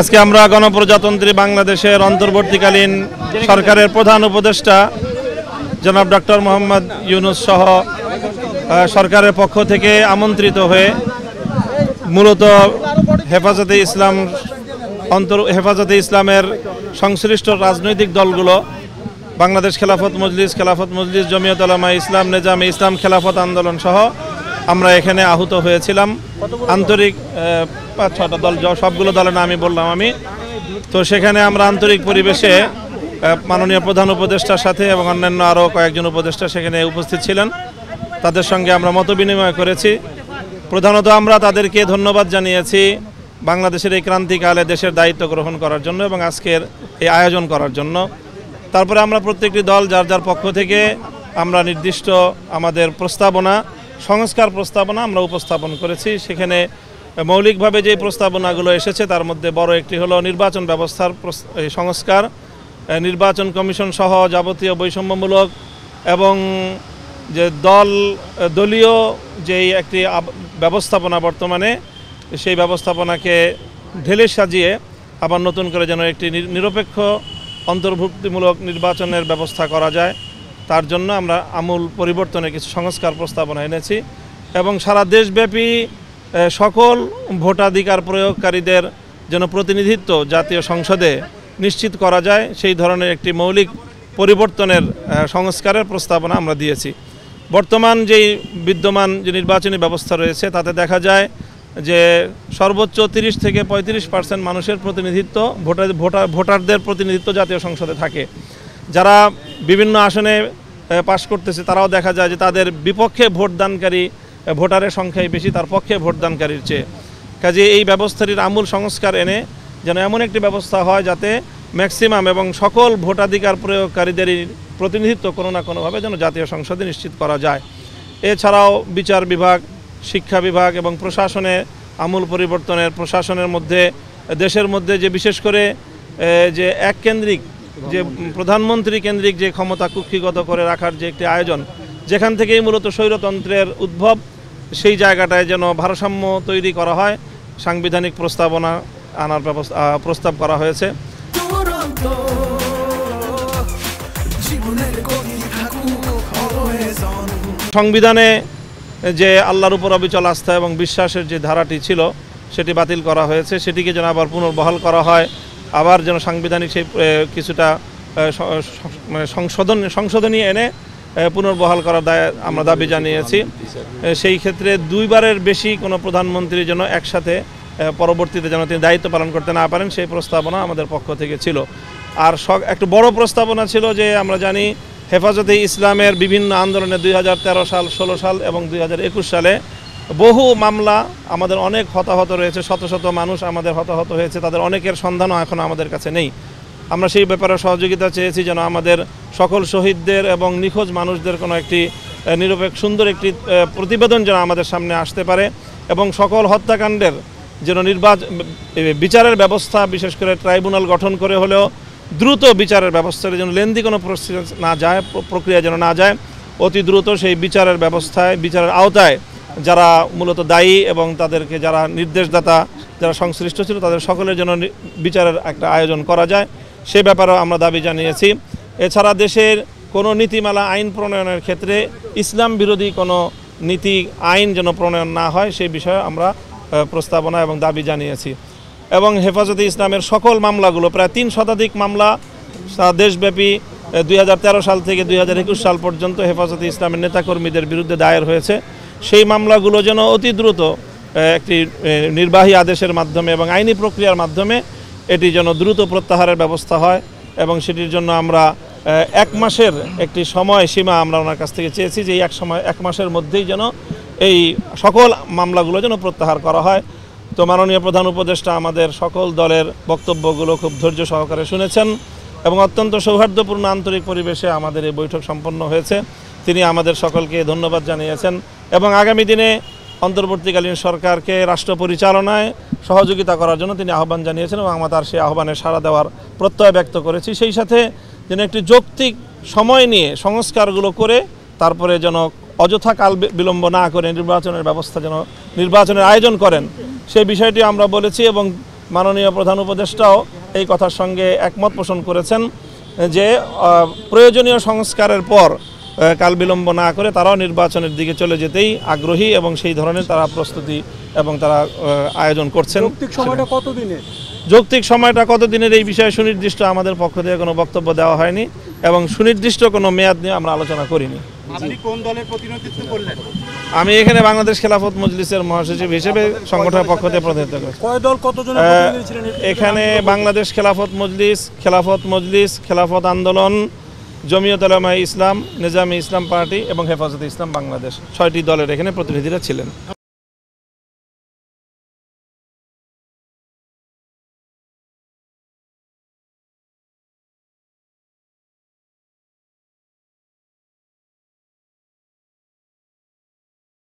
আজকে আমরা গণপ্রজাতন্ত্রী বাংলাদেশের অন্তর্বর্তীকালীন সরকারের প্রধান উপদেষ্টা জনাব ডক্টর মোহাম্মদ ইউনূস সহ সরকারের পক্ষ থেকে আমন্ত্রিত হয়ে মূলত হেফাজতে ইসলামের সংশ্লিষ্ট রাজনৈতিক দলগুলো বাংলাদেশ খেলাফত মজলিস, জমিয়ত উলামায়ে ইসলাম, নেজামে ইসলাম, খেলাফত আন্দোলন সহ আমরা এখানে আহত হয়েছিলাম। আন্তরিক 5-6টা দল, সবগুলো দলের নামই বললাম আমি। তো সেখানে আমরা আন্তরিক পরিবেশে মাননীয় প্রধান উপদেষ্টার সাথে এবং অন্যান্য আরও কয়েকজন উপদেষ্টা সেখানে উপস্থিত ছিলেন। তাদের সঙ্গে আমরা মত বিনিময় করেছি। প্রধানত আমরা তাদেরকে ধন্যবাদ জানিয়েছি বাংলাদেশের এই ক্রান্তিকালে দেশের দায়িত্ব গ্রহণ করার জন্য এবং আজকের এই আয়োজন করার জন্য। তারপরে আমরা প্রত্যেকটি দল যার যার পক্ষ থেকে আমরা নির্দিষ্ট আমাদের সংস্কার প্রস্তাবনা আমরা উপস্থাপন করেছি। সেখানে মৌলিকভাবে যে প্রস্তাবনাগুলো এসেছে তার মধ্যে বড় একটি হলো নির্বাচন ব্যবস্থার সংস্কার, নির্বাচন কমিশন সহ যাবতীয় বৈষম্যমূলক এবং যে দলীয় যেই একটি ব্যবস্থাপনা বর্তমানে, সেই ব্যবস্থাপনাকে ঢেলে সাজিয়ে আবার নতুন করে যেন একটি নিরপেক্ষ অন্তর্ভুক্তিমূলক নির্বাচনের ব্যবস্থা করা যায়, তার জন্য আমরা আমূল পরিবর্তনের কিছু সংস্কার প্রস্তাবনা এনেছি এবং সারা দেশব্যাপী সকল ভোটাধিকার প্রয়োগকারীদের যেন প্রতিনিধিত্ব জাতীয় সংসদে নিশ্চিত করা যায় সেই ধরনের একটি মৌলিক পরিবর্তনের সংস্কারের প্রস্তাবনা আমরা দিয়েছি। বর্তমান যেই বিদ্যমান যে নির্বাচনী ব্যবস্থা রয়েছে তাতে দেখা যায় যে সর্বোচ্চ 30 থেকে 35% মানুষের প্রতিনিধিত্ব, ভোটারদের প্রতিনিধিত্ব জাতীয় সংসদে থাকে। যারা বিভিন্ন আসনে পাশ করতেছে তারাও দেখা যায় যে তাদের বিপক্ষে ভোটদানকারী ভোটারের সংখ্যাই বেশি তার পক্ষে ভোটদানকারীর চেয়ে। কাজে এই ব্যবস্থাটির আমূল সংস্কার এনে যেন এমন একটি ব্যবস্থা হয় যাতে ম্যাক্সিমাম এবং সকল ভোটাধিকার প্রয়োগকারীদেরই প্রতিনিধিত্ব কোনো না কোনোভাবে যেন জাতীয় সংসদে নিশ্চিত করা যায়। এছাড়াও বিচার বিভাগ, শিক্ষা বিভাগ এবং প্রশাসনে আমূল পরিবর্তনের, প্রশাসনের মধ্যে দেশের মধ্যে যে বিশেষ করে যে এককেন্দ্রিক, যে প্রধানমন্ত্রী কেন্দ্রিক যে ক্ষমতা কুক্ষিগত করে রাখার যে একটি আয়োজন, যেখান থেকেই মূলত স্বৈরতন্ত্রের উদ্ভব, সেই জায়গাটায় যেন ভারসাম্য তৈরি করা হয়, সাংবিধানিক প্রস্তাবনা আনার প্রস্তাব করা হয়েছে। সংবিধানে যে আল্লাহর উপর অবিচল আস্থা এবং বিশ্বাসের যে ধারাটি ছিল সেটি বাতিল করা হয়েছে, সেটিকে যেন আবার পুনর্বহাল করা হয়, আবার যেন সাংবিধানিক সেই কিছুটা সংশোধনী এনে পুনর্বহাল করার আমরা দাবি জানিয়েছি। সেই ক্ষেত্রে 2বারের বেশি কোনো প্রধানমন্ত্রী যেন একসাথে পরবর্তীতে যেন তিনি দায়িত্ব পালন করতে না পারেন সেই প্রস্তাবনা আমাদের পক্ষ থেকে ছিল। আর একটু বড় প্রস্তাবনা ছিল যে আমরা জানি হেফাজতে ইসলামের বিভিন্ন আন্দোলনে 2013 সাল, 16 সাল এবং 2021 সালে বহু মামলা, আমাদের অনেক হতাহত রয়েছে, শত শত মানুষ আমাদের হতাহত হয়েছে, তাদের অনেকের সন্ধানও এখন আমাদের কাছে নেই। আমরা সেই ব্যাপারে সহযোগিতা চেয়েছি যেন আমাদের সকল শহীদদের এবং নিখোঁজ মানুষদের কোনো একটি নিরপেক্ষ সুন্দর একটি প্রতিবেদন যেন আমাদের সামনে আসতে পারে এবং সকল হত্যাকাণ্ডের যেন বিচারের ব্যবস্থা, বিশেষ করে ট্রাইব্যুনাল গঠন করে হলেও দ্রুত বিচারের ব্যবস্থার যেন লেন্দি কোনো প্রক্রিয়া যেন না যায়, অতি দ্রুত সেই বিচারের ব্যবস্থায়, বিচারের আওতায় যারা মূলত দায়ী এবং তাদেরকে যারা নির্দেশদাতা, যারা সংশ্লিষ্ট ছিল তাদের সকলের জন্য বিচারের একটা আয়োজন করা যায়, সে ব্যাপারেও আমরা দাবি জানিয়েছি। এছাড়া দেশের কোনো নীতিমালা আইন প্রণয়নের ক্ষেত্রে ইসলাম বিরোধী কোনো আইন যেন প্রণয়ন না হয় সেই বিষয়ে আমরা প্রস্তাবনা এবং দাবি জানিয়েছি। এবং হেফাজতে ইসলামের সকল মামলাগুলো, প্রায় 3 শতাধিক মামলা দেশব্যাপী 2013 সাল থেকে 2021 সাল পর্যন্ত হেফাজতে ইসলামের নেতাকর্মীদের বিরুদ্ধে দায়ের হয়েছে, সেই মামলাগুলো যেন অতি দ্রুত একটি নির্বাহী আদেশের মাধ্যমে এবং আইনি প্রক্রিয়ার মাধ্যমে এটি যেন দ্রুত প্রত্যাহারের ব্যবস্থা হয় এবং সেটির জন্য আমরা 1 মাসের একটি সময়সীমা আমরা ওনার কাছ থেকে চেয়েছি যে এই 1 মাসের মধ্যেই যেন এই সকল মামলাগুলো যেন প্রত্যাহার করা হয়। তো মাননীয় প্রধান উপদেষ্টা আমাদের সকল দলের বক্তব্যগুলো খুব ধৈর্য সহকারে শুনেছেন এবং অত্যন্ত সৌহার্দ্যপূর্ণ আন্তরিক পরিবেশে আমাদের এই বৈঠক সম্পন্ন হয়েছে। তিনি আমাদের সকলকে ধন্যবাদ জানিয়েছেন এবং আগামী দিনে অন্তর্বর্তীকালীন সরকারকে রাষ্ট্র পরিচালনায় সহযোগিতা করার জন্য তিনি আহ্বান জানিয়েছেন এবং আমরা তার সেই আহ্বানে সাড়া দেওয়ার প্রত্যয় ব্যক্ত করেছি। সেই সাথে যেন একটি যৌক্তিক সময় নিয়ে সংস্কারগুলো করে তারপরে যেন অযথা কাল বিলম্ব না করে নির্বাচনের ব্যবস্থা যেন নির্বাচনের আয়োজন করেন সেই বিষয়টি আমরা বলেছি এবং মাননীয় প্রধান উপদেষ্টাও এই কথার সঙ্গে একমত পোষণ করেছেন যে প্রয়োজনীয় সংস্কারের পর কাল বিলম্ব না করে তারাও নির্বাচনের দিকে চলে যেতেই আগ্রহী এবং সেই ধরনের তারা প্রস্তুতি এবং তারা আয়োজন করছেন। যৌক্তিক সময়টা কতদিনের এই বিষয়ে সুনির্দিষ্ট আমাদের পক্ষ থেকে কোনো বক্তব্য দেওয়া হয়নি এবং সুনির্দিষ্ট কোনো মেয়াদ নিয়ে আমরা আলোচনা করিনি। আপনি কোন দলের প্রতিনিধিত্ব করলেন? আমি এখানে বাংলাদেশ খেলাফত মজলিসের মহাসচিব হিসেবে সংগঠনের পক্ষ থেকে প্রতিনিধিত্ব করছি। কয় দল কতজন প্রতিনিধি ছিলেন এখানে? বাংলাদেশ খেলাফত মজলিস, খেলাফত আন্দোলন, জমিয়ত উলামায়ে ইসলাম, নিজামে ইসলাম পার্টি এবং হেফাজতে ইসলাম বাংলাদেশ, 6টি দলের এখানে প্রতিনিধিরা ছিলেন।